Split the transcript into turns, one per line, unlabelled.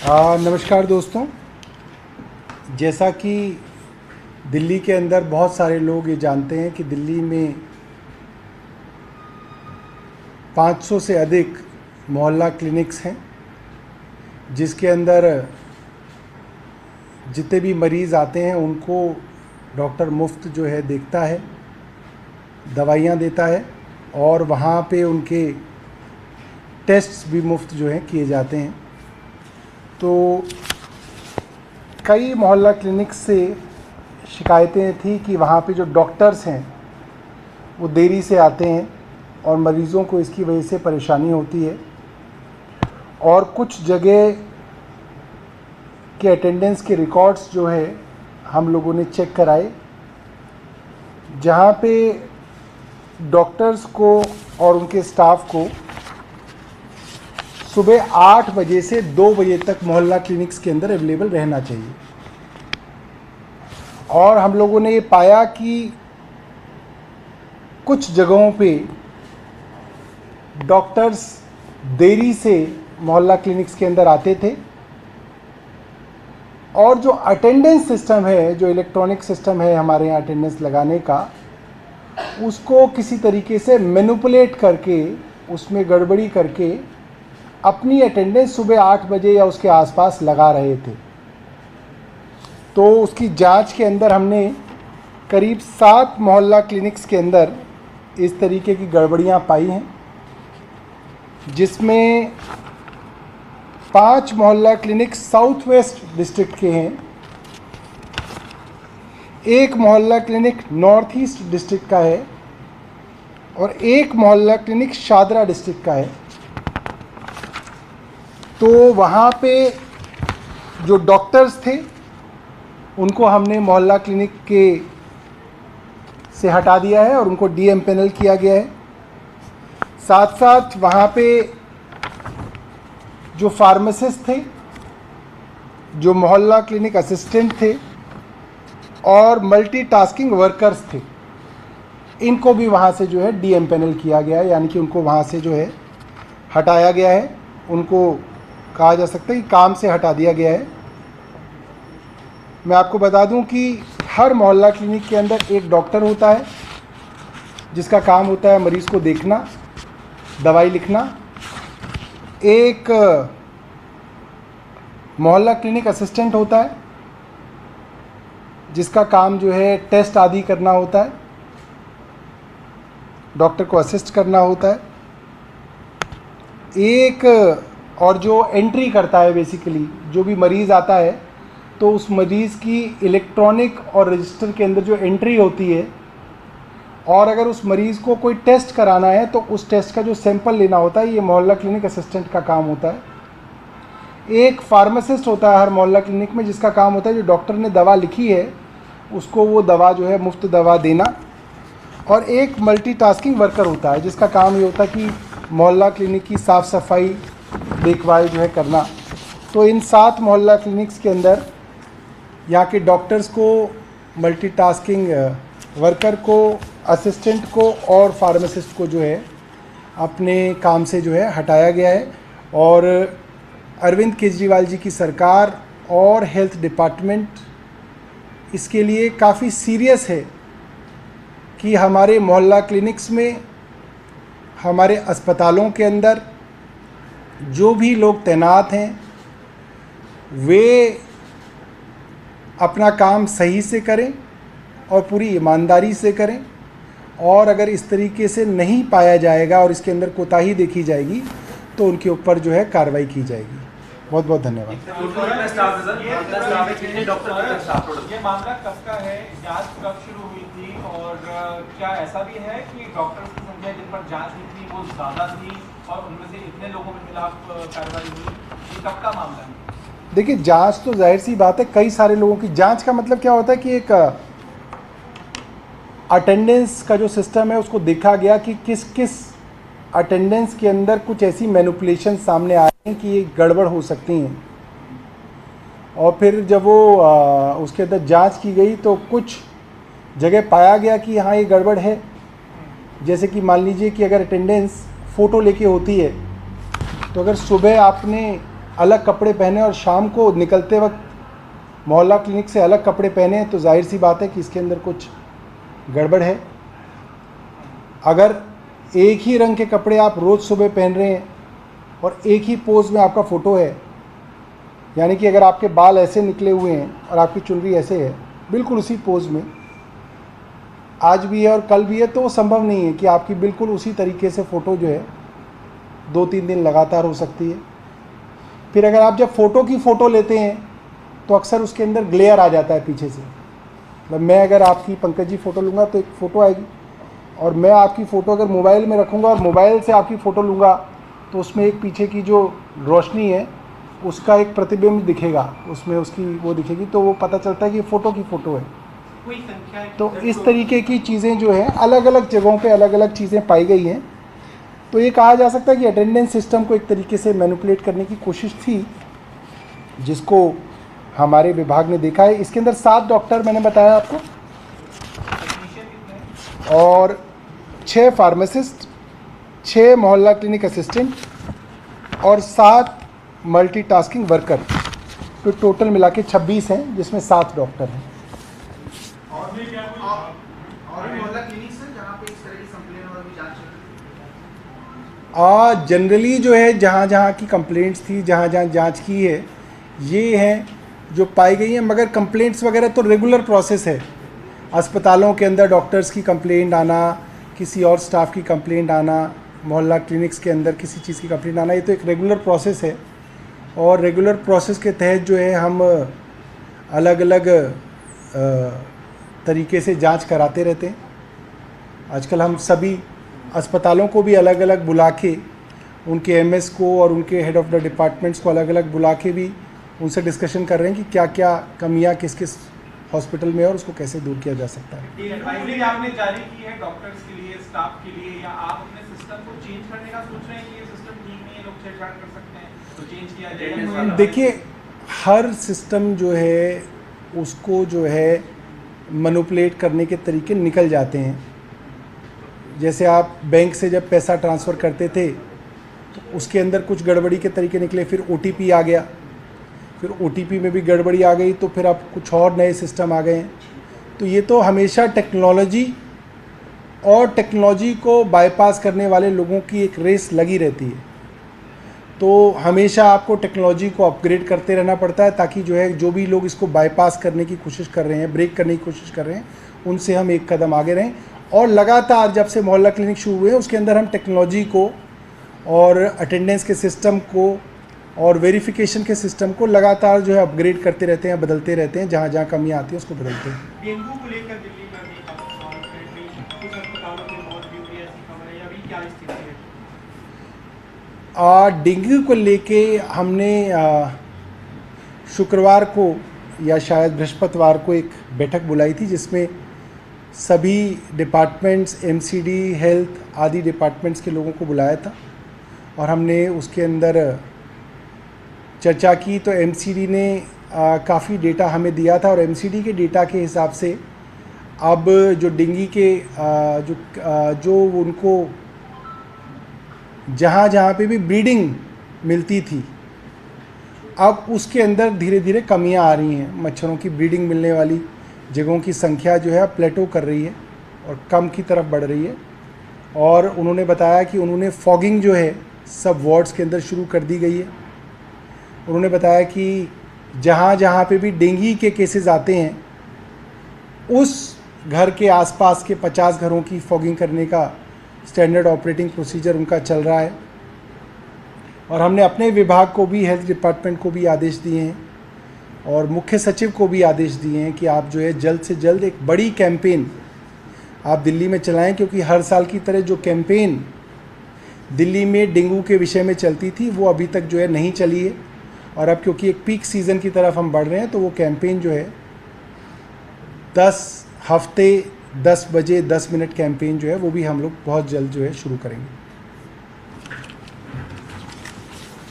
नमस्कार दोस्तों। जैसा कि दिल्ली के अंदर बहुत सारे लोग ये जानते हैं कि दिल्ली में 500 से अधिक मोहल्ला क्लिनिक्स हैं, जिसके अंदर जितने भी मरीज़ आते हैं उनको डॉक्टर मुफ्त जो है देखता है, दवाइयाँ देता है और वहाँ पे उनके टेस्ट्स भी मुफ्त जो हैं किए जाते हैं। तो कई मोहल्ला क्लिनिक्स से शिकायतें थी कि वहाँ पे जो डॉक्टर्स हैं वो देरी से आते हैं और मरीज़ों को इसकी वजह से परेशानी होती है। और कुछ जगह के अटेंडेंस के रिकॉर्ड्स जो है हम लोगों ने चेक कराए, जहाँ पे डॉक्टर्स को और उनके स्टाफ को सुबह 8 बजे से 2 बजे तक मोहल्ला क्लिनिक्स के अंदर अवेलेबल रहना चाहिए। और हम लोगों ने ये पाया कि कुछ जगहों पे डॉक्टर्स देरी से मोहल्ला क्लिनिक्स के अंदर आते थे और जो अटेंडेंस सिस्टम है, जो इलेक्ट्रॉनिक सिस्टम है हमारे यहाँ अटेंडेंस लगाने का, उसको किसी तरीके से मैनिपुलेट करके, उसमें गड़बड़ी करके अपनी अटेंडेंस सुबह 8 बजे या उसके आसपास लगा रहे थे। तो उसकी जांच के अंदर हमने करीब 7 मोहल्ला क्लिनिक्स के अंदर इस तरीके की गड़बड़ियां पाई हैं, जिसमें 5 मोहल्ला क्लिनिक्स साउथ वेस्ट डिस्ट्रिक्ट के हैं, एक मोहल्ला क्लिनिक नॉर्थ ईस्ट डिस्ट्रिक्ट का है और एक मोहल्ला क्लिनिक शादरा डिस्ट्रिक्ट का है। तो वहाँ पे जो डॉक्टर्स थे उनको हमने मोहल्ला क्लिनिक के से हटा दिया है और उनको डीएमपैनल किया गया है। साथ साथ वहाँ पे जो फार्मासिस्ट थे, जो मोहल्ला क्लिनिक असिस्टेंट थे और मल्टीटास्किंग वर्कर्स थे, इनको भी वहाँ से जो है डीएमपैनल किया गया है, यानी कि उनको वहाँ से जो है हटाया गया है। उनको कहा जा सकता है कि काम से हटा दिया गया है। मैं आपको बता दूं कि हर मोहल्ला क्लिनिक के अंदर एक डॉक्टर होता है जिसका काम होता है मरीज़ को देखना, दवाई लिखना। एक मोहल्ला क्लिनिक असिस्टेंट होता है जिसका काम जो है टेस्ट आदि करना होता है, डॉक्टर को असिस्ट करना होता है। एक और जो एंट्री करता है, बेसिकली जो भी मरीज़ आता है तो उस मरीज़ की इलेक्ट्रॉनिक और रजिस्टर के अंदर जो एंट्री होती है, और अगर उस मरीज़ को कोई टेस्ट कराना है तो उस टेस्ट का जो सैंपल लेना होता है, ये मोहल्ला क्लिनिक असिस्टेंट का काम होता है। एक फार्मासिस्ट होता है हर मोहल्ला क्लिनिक में, जिसका काम होता है जो डॉक्टर ने दवा लिखी है उसको वो दवा जो है मुफ्त दवा देना। और एक मल्टीटास्किंग वर्कर होता है जिसका काम ये होता है कि मोहल्ला क्लिनिक की साफ़ सफाई देखभाल जो है करना। तो इन 7 मोहल्ला क्लिनिक्स के अंदर यहाँ के डॉक्टर्स को, मल्टीटास्किंग वर्कर को, असिस्टेंट को और फार्मासिस्ट को जो है अपने काम से जो है हटाया गया है। और अरविंद केजरीवाल जी की सरकार और हेल्थ डिपार्टमेंट इसके लिए काफ़ी सीरियस है कि हमारे मोहल्ला क्लिनिक्स में, हमारे अस्पतालों के अंदर जो भी लोग तैनात हैं वे अपना काम सही से करें और पूरी ईमानदारी से करें। और अगर इस तरीके से नहीं पाया जाएगा और इसके अंदर कोताही देखी जाएगी तो उनके ऊपर जो है कार्रवाई की जाएगी। बहुत बहुत धन्यवाद।
ये मामला कब का है, जांच कब शुरू हुई थी और क्या ऐसा भी है कि डॉक्टर्स की संख्या जिन पर जांच हुई थी वो ज़्यादा थी और उनमें से इतने लोगों के खिलाफ कार्रवाई हुई? ये कब का मामला है?
देखिए, जांच तो जाहिर सी बात है, कई सारे लोगों की जांच का मतलब क्या होता है कि एक अटेंडेंस का जो सिस्टम है उसको देखा गया कि किस किस अटेंडेंस के अंदर कुछ ऐसी मैनिपुलेशन सामने आए हैं कि ये गड़बड़ हो सकती हैं। और फिर जब वो उसके अंदर जांच की गई तो कुछ जगह पाया गया कि हाँ ये गड़बड़ है। जैसे कि मान लीजिए कि अगर अटेंडेंस फ़ोटो लेके होती है तो अगर सुबह आपने अलग कपड़े पहने और शाम को निकलते वक्त मोहल्ला क्लिनिक से अलग कपड़े पहने तो जाहिर सी बात है कि इसके अंदर कुछ गड़बड़ है। अगर एक ही रंग के कपड़े आप रोज़ सुबह पहन रहे हैं और एक ही पोज में आपका फ़ोटो है, यानी कि अगर आपके बाल ऐसे निकले हुए हैं और आपकी चुनरी ऐसे है बिल्कुल उसी पोज में, आज भी है और कल भी है, तो वो संभव नहीं है कि आपकी बिल्कुल उसी तरीके से फ़ोटो जो है 2-3 दिन लगातार हो सकती है। फिर अगर आप जब फ़ोटो की फ़ोटो लेते हैं तो अक्सर उसके अंदर ग्लेयर आ जाता है पीछे से। मतलब मैं अगर आपकी पंकज जी फ़ोटो लूँगा तो एक फ़ोटो आएगी, और मैं आपकी फ़ोटो अगर मोबाइल में रखूँगा और मोबाइल से आपकी फ़ोटो लूँगा तो उसमें एक पीछे की जो रोशनी है उसका एक प्रतिबिंब दिखेगा, उसमें उसकी वो दिखेगी, तो वो पता चलता है कि फ़ोटो की फ़ोटो है।
कोई संख्या है
तो इस तरीके की चीज़ें जो है अलग अलग जगहों पे अलग अलग चीज़ें पाई गई हैं। तो ये कहा जा सकता है कि अटेंडेंस सिस्टम को एक तरीके से मैनिपुलेट करने की कोशिश थी, जिसको हमारे विभाग ने देखा है। इसके अंदर 7 डॉक्टर मैंने बताया आपको, और 6 फार्मासिस्ट, 6 मोहल्ला क्लिनिक असिस्टेंट और 7 मल्टीटास्किंग वर्कर, तो टोटल मिला के 26 हैं, जिसमें 7 डॉक्टर हैं।
और भी मोहल्ला क्लिनिक से जहाँ पे इस तरह की कंप्लेन और भी जांच
जनरली जो है जहाँ जहाँ की कंप्लेंट्स थी, जहाँ जहाँ जांच की है, ये हैं जो पाई गई हैं। मगर कंप्लेंट्स वगैरह तो रेगुलर प्रोसेस है। अस्पतालों के अंदर डॉक्टर्स की कंप्लेंट आना, किसी और स्टाफ की कंप्लेंट आना, मोहल्ला क्लिनिक्स के अंदर किसी चीज़ की कंप्लेंट आना, ये तो एक रेगुलर प्रोसेस है। और रेगुलर प्रोसेस के तहत जो है हम अलग अलग तरीके से जांच कराते रहते हैं। आजकल हम सभी अस्पतालों को भी अलग अलग बुला के, उनके एमएस को और उनके हेड ऑफ़ द डिपार्टमेंट्स को अलग अलग बुला के भी उनसे डिस्कशन कर रहे हैं कि क्या क्या कमियां किस किस हॉस्पिटल में है और उसको कैसे दूर किया जा सकता है।
ये एडवाइजरी आपने जारी की है डॉक्टर्स के लिए, स्टाफ के लिए, या आप अपने सिस्टम को चेंज करने का सोच रहे हैं कि ये सिस्टम ठीक नहीं है, लोग छेड़छाड़ कर सकते हैं, तो चेंज किया जाए?
देखिए, हर सिस्टम जो है उसको जो है मैनिपुलेट करने के तरीके निकल जाते हैं। जैसे आप बैंक से जब पैसा ट्रांसफ़र करते थे तो उसके अंदर कुछ गड़बड़ी के तरीके निकले, फिर ओटीपी आ गया, फिर ओटीपी में भी गड़बड़ी आ गई, तो फिर अब कुछ और नए सिस्टम आ गए हैं। तो ये तो हमेशा टेक्नोलॉजी और टेक्नोलॉजी को बाईपास करने वाले लोगों की एक रेस लगी रहती है। तो हमेशा आपको टेक्नोलॉजी को अपग्रेड करते रहना पड़ता है, ताकि जो है जो भी लोग इसको बाईपास करने की कोशिश कर रहे हैं, ब्रेक करने की कोशिश कर रहे हैं, उनसे हम एक कदम आगे रहें। और लगातार जब से मोहल्ला क्लिनिक शुरू हुए उसके अंदर हम टेक्नोलॉजी को और अटेंडेंस के सिस्टम को और वेरिफिकेशन के सिस्टम को लगातार जो है अपग्रेड करते रहते हैं, बदलते रहते हैं, जहाँ जहाँ कमियाँ आती हैं उसको बदलते हैं।
डेंगू को लेकर दिल्ली में भी कुछ अस्पतालों में मौत भी हुई है, ऐसी खबर है, अभी क्या स्थिति है?
डेंगू को लेके हमने शुक्रवार को या शायद बृहस्पतिवार को एक बैठक बुलाई थी, जिसमें सभी डिपार्टमेंट्स, एमसीडी, हेल्थ आदि डिपार्टमेंट्स के लोगों को बुलाया था और हमने उसके अंदर चर्चा की। तो एमसीडी ने काफ़ी डेटा हमें दिया था और एमसीडी के डेटा के हिसाब से अब जो डेंगू के जो उनको जहाँ जहाँ पे भी ब्रीडिंग मिलती थी, अब उसके अंदर धीरे धीरे कमियां आ रही हैं। मच्छरों की ब्रीडिंग मिलने वाली जगहों की संख्या जो है प्लेटो कर रही है और कम की तरफ बढ़ रही है। और उन्होंने बताया कि उन्होंने फॉगिंग जो है सब वार्ड्स के अंदर शुरू कर दी गई है। उन्होंने बताया कि जहाँ जहाँ पे भी डेंगू के केसेस आते हैं, उस घर के आसपास के 50 घरों की फॉगिंग करने का स्टैंडर्ड ऑपरेटिंग प्रोसीजर उनका चल रहा है। और हमने अपने विभाग को भी, हेल्थ डिपार्टमेंट को भी आदेश दिए हैं और मुख्य सचिव को भी आदेश दिए हैं कि आप जो है जल्द से जल्द एक बड़ी कैंपेन आप दिल्ली में चलाएं, क्योंकि हर साल की तरह जो कैंपेन दिल्ली में डेंगू के विषय में चलती थी वो अभी तक जो है नहीं चली है। और अब क्योंकि एक पीक सीज़न की तरफ हम बढ़ रहे हैं, तो वो कैंपेन जो है 10 हफ्ते 10 बजे 10 मिनट कैंपेन जो है वो भी हम लोग बहुत जल्द जो है शुरू करेंगे।